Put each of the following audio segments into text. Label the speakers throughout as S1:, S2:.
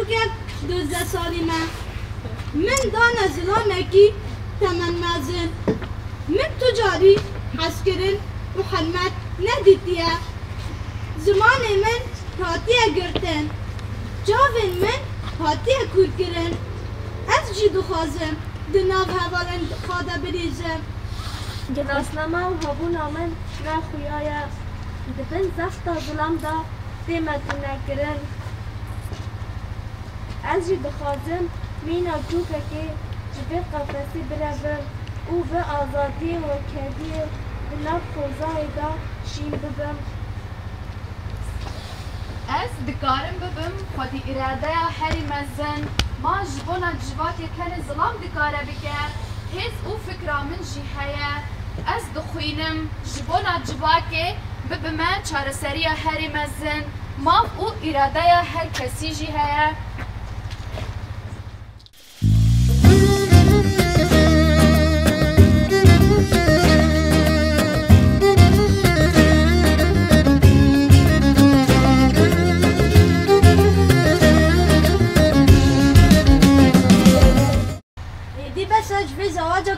S1: زاروگل 12 سالی من دانا زلانکی تمن مازن من تجاری حسکرین محمد ندیدیه زمان من هاتیه گرتن جاوین من هاتیه کور کرن از جی دخوازم دناو هوالن خواده بریزم
S2: گناسنامه و هبونا من نخویایه دبن زفتا ظلم دا دیمتو نکرن از جی دخوازم مینا چوکه که جبه قفصی بربن او به آزادی و کردی بناب خوزای دا شیم ببم
S3: از دکارم ببم خودی اراده هری مزن ما جبونا جواتی کن ظلام دکاره بکه هیز او فکرا من جی هیا از دخوینم جبونا جواکی ببمه چاره سری هری مزن ما او اراده هر کسی جی هیا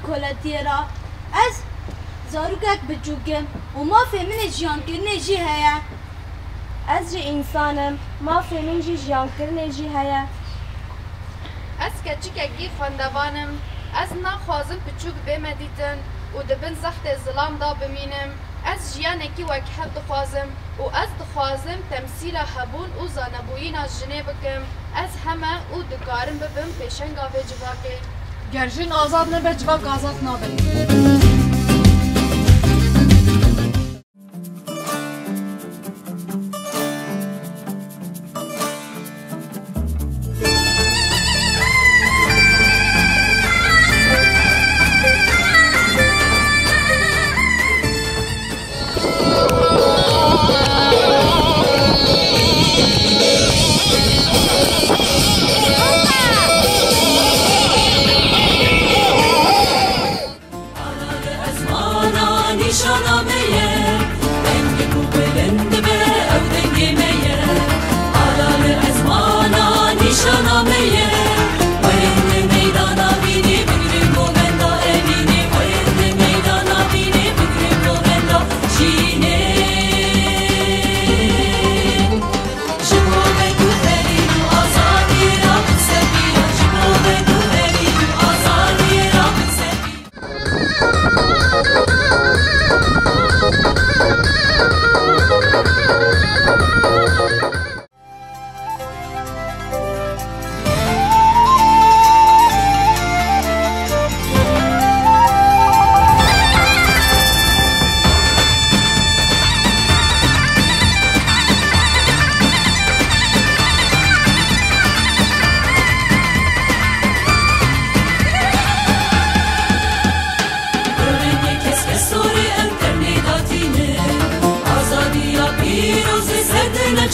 S1: کلاتیرا از زاروگک بچوکم و ما فهمین جیان کرنه جی هیا
S2: از جی انسانم ما فهمین جی جیان کرنه جی هیا
S3: از کچیککی خواندوانم از نخوازم بچوک بمدیتن و دبن زخت ظلام دا بمینم از جیانکی وک حب دخوازم و از دخوازم تمثیل هبون و زانبوین از جنه بکم از همه او دکارم ببم پیشنگا به جواکه
S4: گرجین آزاد نبه جواک آزاد نابه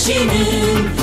S5: Naqşinin